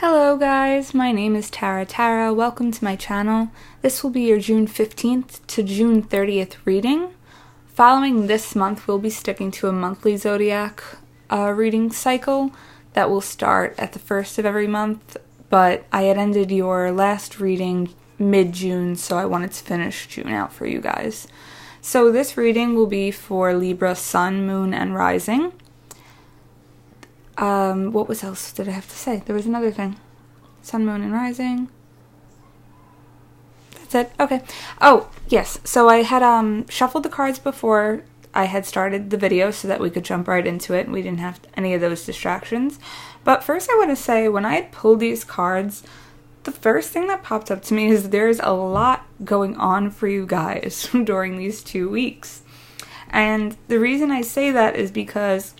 Hello guys, my name is Tara. Welcome to my channel. This will be your June 15th to June 30th reading. Following this month, we'll be sticking to a monthly zodiac reading cycle that will start at the first of every month, but I had ended your last reading mid-June, so I wanted to finish June out for you guys. So this reading will be for Libra, Sun, Moon, and Rising. What was else did I have to say? There was another thing. Sun, Moon, and Rising. That's it. Okay. Oh, yes. So I had shuffled the cards before I had started the video so that we could jump right into it and we didn't have any of those distractions. But first I want to say, when I had pulled these cards, the first thing that popped up to me is there's a lot going on for you guys during these 2 weeks. And the reason I say that is because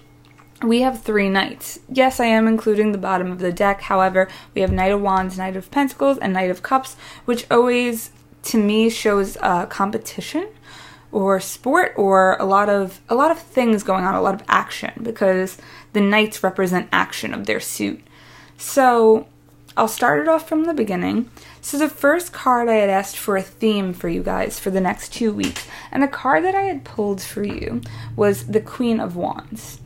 we have 3 knights. Yes, I am including the bottom of the deck. However, we have Knight of Wands, Knight of Pentacles, and Knight of Cups, which always, to me, shows competition or sport or a lot of things going on, a lot of action, because the knights represent action of their suit. So I'll start it off from the beginning. So the first card, I had asked for a theme for you guys for the next 2 weeks, and the card that I had pulled for you was the Queen of Wands.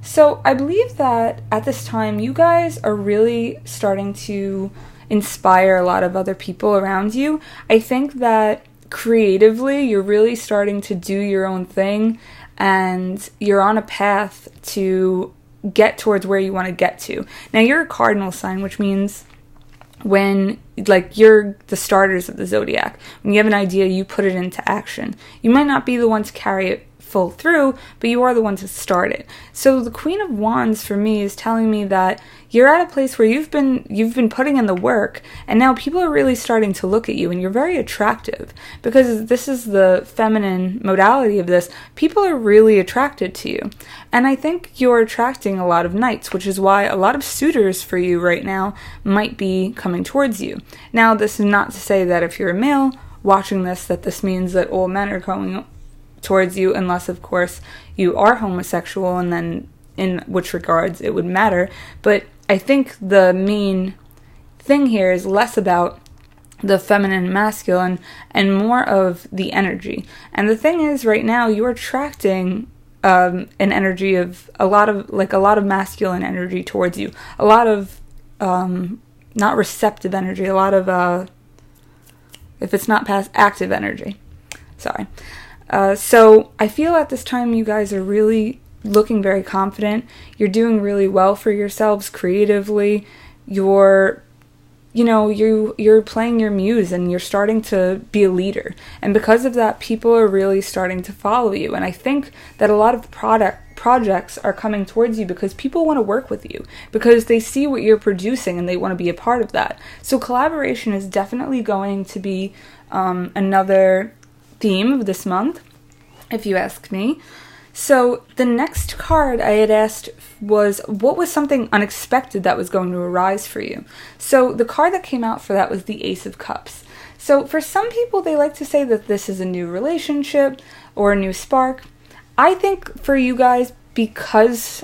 So I believe that at this time, you guys are really starting to inspire a lot of other people around you. I think that creatively, you're really starting to do your own thing, and you're on a path to get towards where you want to get to. Now, you're a cardinal sign, which means when, you're the starters of the zodiac. When you have an idea, you put it into action. You might not be the one to carry it full through, but you are the one to start it. So the Queen of Wands for me is telling me that you're at a place where you've been putting in the work, and now people are really starting to look at you, and you're very attractive, because this is the feminine modality of this. People are really attracted to you, and I think you're attracting a lot of knights, which is why a lot of suitors for you right now might be coming towards you. Now, this is not to say that if you're a male watching this, that this means that all men are coming towards you, unless of course you are homosexual, and then in which regards it would matter. But I think the main thing here is less about the feminine and masculine and more of the energy. And the thing is, right now you're attracting an energy of a lot of masculine energy towards you, a lot of not receptive energy, a lot of if it's not past active energy, sorry. So I feel at this time you guys are really looking very confident. You're doing really well for yourselves creatively. You're playing your muse, and you're starting to be a leader. And because of that, people are really starting to follow you. And I think that a lot of projects are coming towards you because people want to work with you, because they see what you're producing and they want to be a part of that. So collaboration is definitely going to be another theme of this month, if you ask me. So the next card I had asked was, what was something unexpected that was going to arise for you? So the card that came out for that was the Ace of Cups. So for some people, they like to say that this is a new relationship or a new spark. I think for you guys, because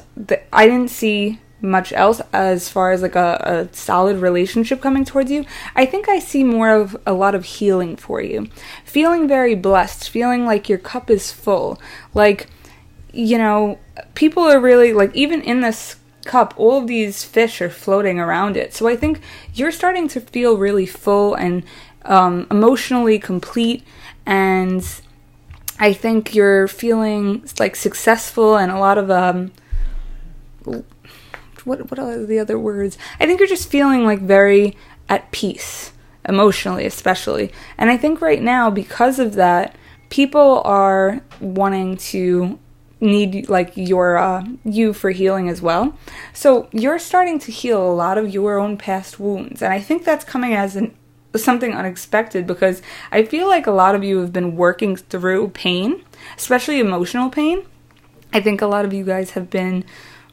I didn't see much else as far as a solid relationship coming towards you, I think I see more of a lot of healing for you. Feeling very blessed, feeling like your cup is full. People are really, even in this cup, all of these fish are floating around it. So I think you're starting to feel really full and emotionally complete, and I think you're feeling successful and a lot of what are the other words? I think you're just feeling very at peace, emotionally especially. And I think right now, because of that, people are wanting to need you for healing as well. So you're starting to heal a lot of your own past wounds. And I think that's coming as something unexpected, because I feel like a lot of you have been working through pain, especially emotional pain. I think a lot of you guys have been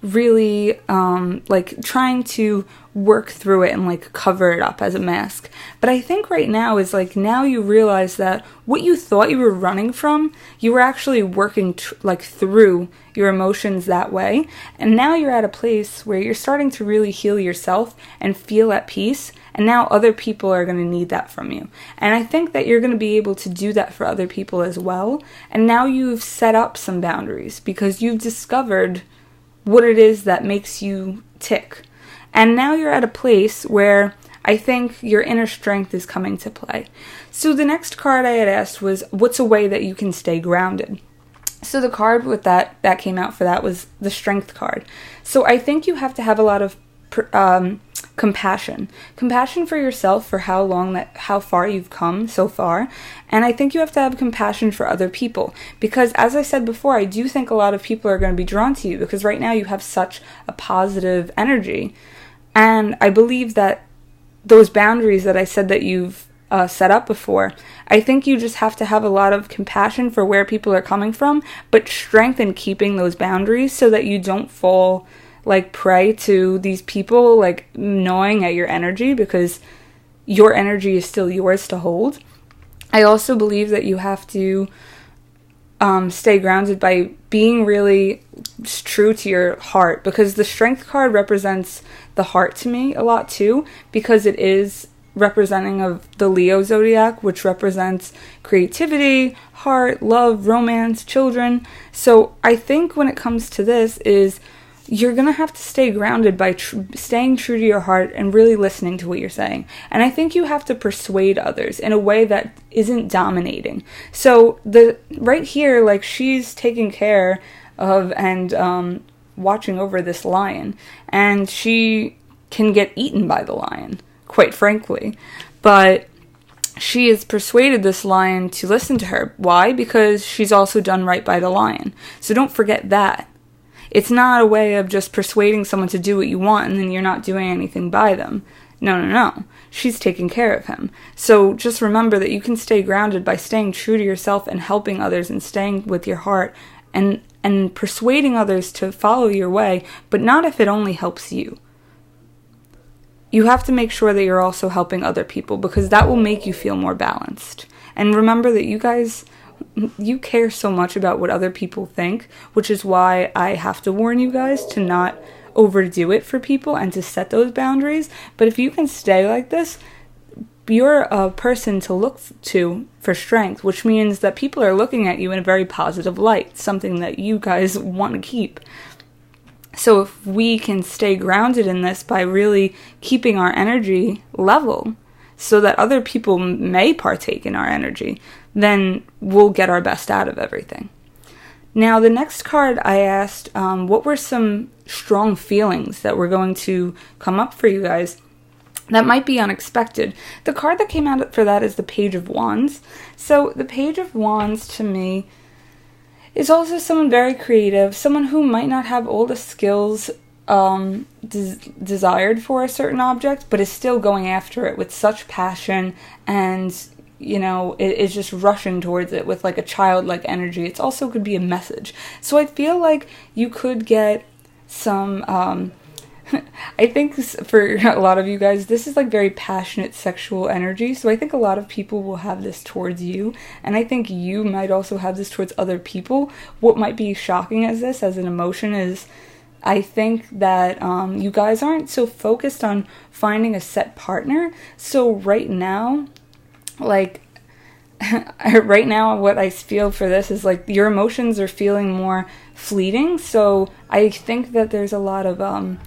really like trying to work through it and like cover it up as a mask. But I think right now is like, now you realize that what you thought you were running from, you were actually working like through your emotions that way. And now you're at a place where you're starting to really heal yourself and feel at peace. And now other people are going to need that from you. And I think that you're going to be able to do that for other people as well. And now you've set up some boundaries because you've discovered what it is that makes you tick. And now you're at a place where I think your inner strength is coming to play. So the next card I had asked was, what's a way that you can stay grounded? So the card with that came out for that was the Strength card. So I think you have to have a lot of compassion for yourself, for how far you've come so far. And I think you have to have compassion for other people, because as I said before, I do think a lot of people are going to be drawn to you because right now you have such a positive energy. And I believe that those boundaries that I said that you've set up before, I think you just have to have a lot of compassion for where people are coming from, but strength in keeping those boundaries so that you don't fall like prey to these people like gnawing at your energy, because your energy is still yours to hold. I also believe that you have to stay grounded by being really true to your heart, because the Strength card represents the heart to me a lot too, because it is representing of the Leo zodiac, which represents creativity, heart, love, romance, children. So I think when it comes to this is you're going to have to stay grounded by staying true to your heart and really listening to what you're saying. And I think you have to persuade others in a way that isn't dominating. So right here, like, she's taking care of and watching over this lion, and she can get eaten by the lion, quite frankly. But she has persuaded this lion to listen to her. Why? Because she's also done right by the lion. So don't forget that. It's not a way of just persuading someone to do what you want and then you're not doing anything by them. No. She's taking care of him. So just remember that you can stay grounded by staying true to yourself and helping others and staying with your heart and persuading others to follow your way, but not if it only helps you. You have to make sure that you're also helping other people, because that will make you feel more balanced. And remember that you care so much about what other people think, which is why I have to warn you guys to not overdo it for people and to set those boundaries. But if you can stay like this, you're a person to look to for strength, which means that people are looking at you in a very positive light, something that you guys want to keep. So if we can stay grounded in this by really keeping our energy level so that other people may partake in our energy, then we'll get our best out of everything. Now, the next card I asked, what were some strong feelings that were going to come up for you guys that might be unexpected? The card that came out for that is the Page of Wands. So the Page of Wands to me is also someone very creative, someone who might not have all the skills desired for a certain object, but is still going after it with such passion, and it is just rushing towards it with like a childlike energy. It also could be a message. So I feel like you could get some I think for a lot of you guys, this is like very passionate sexual energy. So I think a lot of people will have this towards you. And I think you might also have this towards other people. What might be shocking as an emotion is I think that you guys aren't so focused on finding a set partner. So right now, what I feel for this is like your emotions are feeling more fleeting. So I think that there's a lot of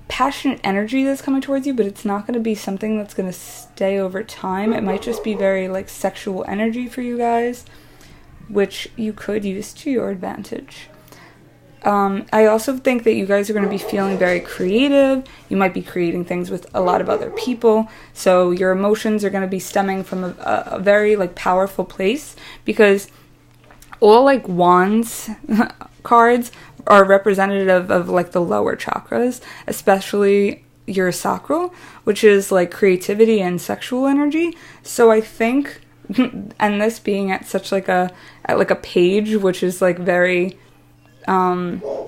passionate energy that's coming towards you, but it's not going to be something that's going to stay over time. It might just be very like sexual energy for you guys, which you could use to your advantage. I also think that you guys are going to be feeling very creative. You might be creating things with a lot of other people. So your emotions are going to be stemming from a very like powerful place, because all like wands cards are representative of like the lower chakras, especially your sacral, which is like creativity and sexual energy. So I think, and this being at such like a page, which is like very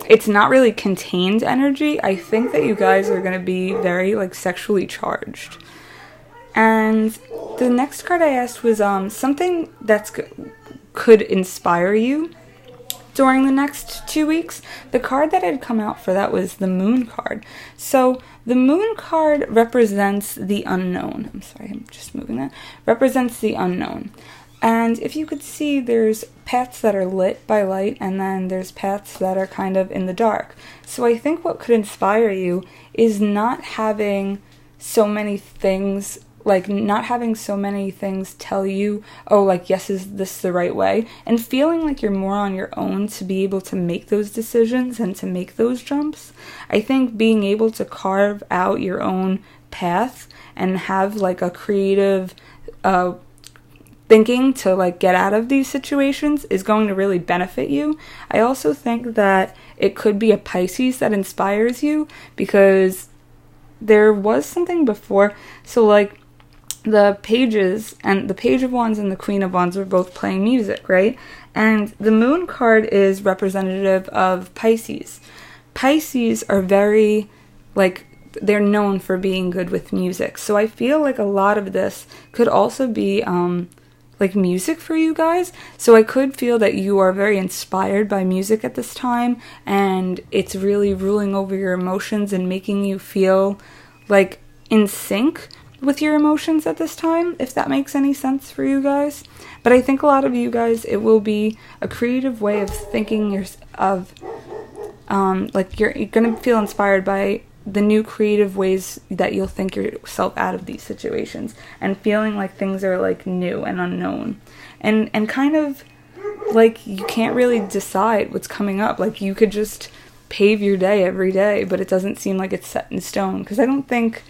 it's not really contained energy. I think that you guys are going to be very, like, sexually charged. And the next card I asked was something that's could inspire you during the next 2 weeks. The card that had come out for that was the Moon card. So the Moon card represents the unknown. I'm sorry, I'm just moving that. Represents the unknown. And if you could see, there's paths that are lit by light, and then there's paths that are kind of in the dark. So I think what could inspire you is not having so many things, like not having so many things tell you, oh, like, yes, is this the right way? And feeling like you're more on your own to be able to make those decisions and to make those jumps. I think being able to carve out your own path and have, like, a creative thinking to, like, get out of these situations is going to really benefit you. I also think that it could be a Pisces that inspires you, because there was something before. So, like, the pages, and the Page of Wands and the Queen of Wands were both playing music, right? And the Moon card is representative of Pisces. Pisces are very, like, they're known for being good with music. So I feel like a lot of this could also be like music for you guys. So I could feel that you are very inspired by music at this time, and it's really ruling over your emotions and making you feel like in sync with your emotions at this time, if that makes any sense for you guys. But I think a lot of you guys, it will be a creative way of thinking like you're gonna feel inspired by the new creative ways that you'll think yourself out of these situations, and feeling like things are, like, new and unknown, and kind of like you can't really decide what's coming up. Like, you could just pave your day every day, but it doesn't seem like it's set in stone, because I don't think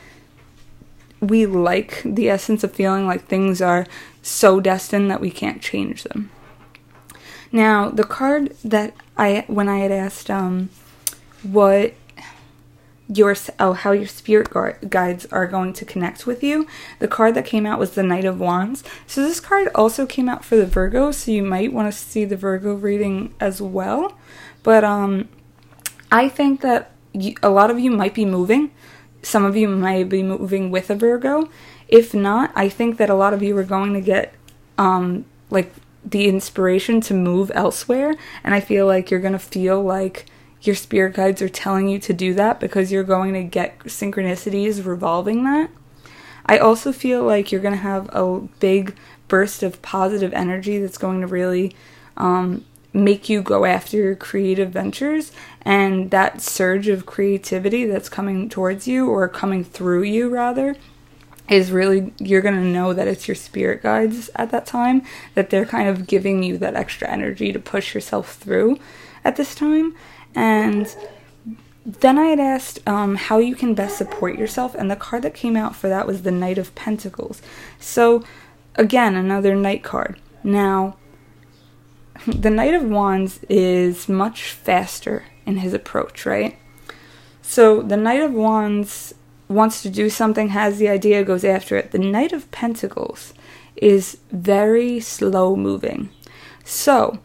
we like the essence of feeling like things are so destined that we can't change them. Now, the card that when I had asked what how your spirit guides are going to connect with you, the card that came out was the Knight of Wands. So this card also came out for the Virgo, so you might want to see the Virgo reading as well. But I think that a lot of you might be moving. Some of you might be moving with a Virgo. If not, I think that a lot of you are going to get like the inspiration to move elsewhere, and I feel like you're going to feel like your spirit guides are telling you to do that, because you're going to get synchronicities revolving that. I also feel like you're going to have a big burst of positive energy that's going to really make you go after your creative ventures, and that surge of creativity that's coming towards you, or coming through you rather, is really, you're going to know that it's your spirit guides at that time, that they're kind of giving you that extra energy to push yourself through at this time. And then I had asked how you can best support yourself, and the card that came out for that was the Knight of Pentacles. So again, another Knight card. Now, the Knight of Wands is much faster in his approach, right? So the Knight of Wands wants to do something, has the idea, goes after it. The Knight of Pentacles is very slow moving. So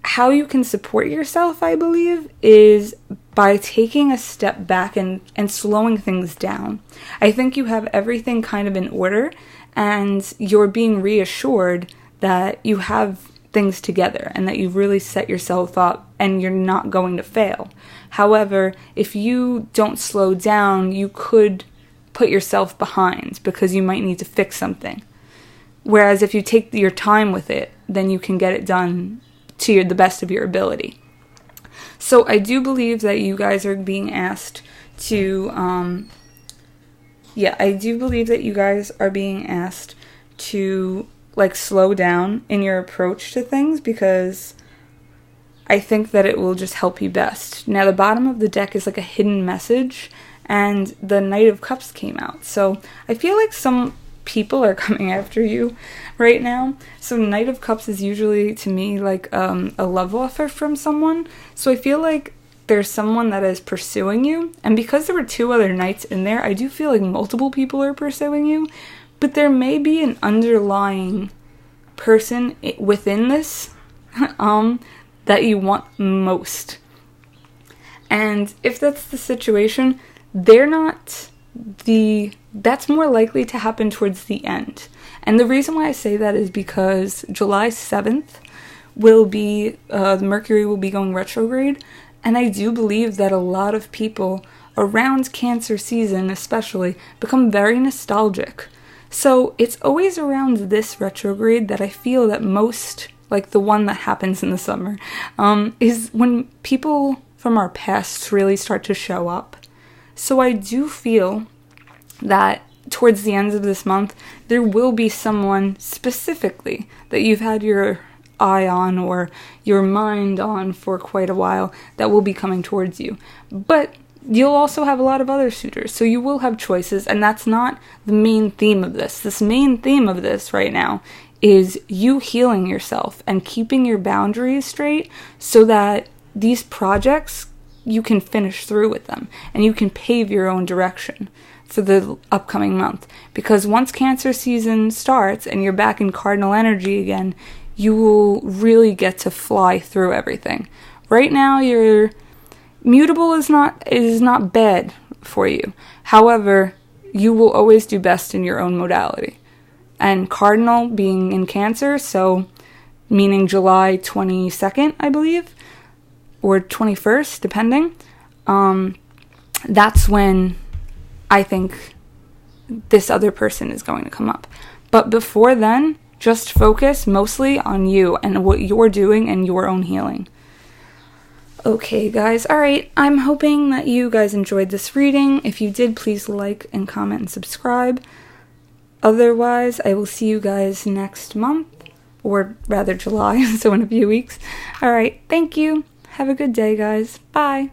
how you can support yourself, I believe, is by taking a step back and slowing things down. I think you have everything kind of in order, and you're being reassured that you have things together and that you've really set yourself up and you're not going to fail. However, if you don't slow down, you could put yourself behind, because you might need to fix something. Whereas if you take your time with it, then you can get it done to the best of your ability. So I do believe that you guys are being asked to, I do believe that you guys are being asked to, like, slow down in your approach to things, because I think that it will just help you best. Now, the bottom of the deck is like a hidden message, and the Knight of Cups came out. So I feel like some people are coming after you right now. So Knight of Cups is usually, to me, like a love offer from someone. So I feel like there's someone that is pursuing you. And because there were two other knights in there, I do feel like multiple people are pursuing you. But there may be an underlying person within this that you want most. And if that's the situation, that's more likely to happen towards the end. And the reason why I say that is because July 7th will be, Mercury will be going retrograde, and I do believe that a lot of people around Cancer season especially become very nostalgic. So it's always around this retrograde that I feel that most, like the one that happens in the summer, is when people from our past really start to show up. So I do feel that towards the end of this month, there will be someone specifically that you've had your eye on or your mind on for quite a while that will be coming towards you. But you'll also have a lot of other suitors, so you will have choices, and that's not the main theme of this. This main theme of this right now is you healing yourself and keeping your boundaries straight so that these projects, you can finish through with them and you can pave your own direction for the upcoming month. Because once Cancer season starts and you're back in cardinal energy again, you will really get to fly through everything. Right now, your mutable is not bad for you. However, you will always do best in your own modality. And cardinal being in Cancer, so meaning July 22nd, I believe, or 21st, depending, that's when I think this other person is going to come up. But before then, just focus mostly on you and what you're doing and your own healing. Okay, guys. Alright, I'm hoping that you guys enjoyed this reading. If you did, please like and comment and subscribe. Otherwise, I will see you guys next month, or rather July, so in a few weeks. Alright, thank you. Have a good day, guys. Bye.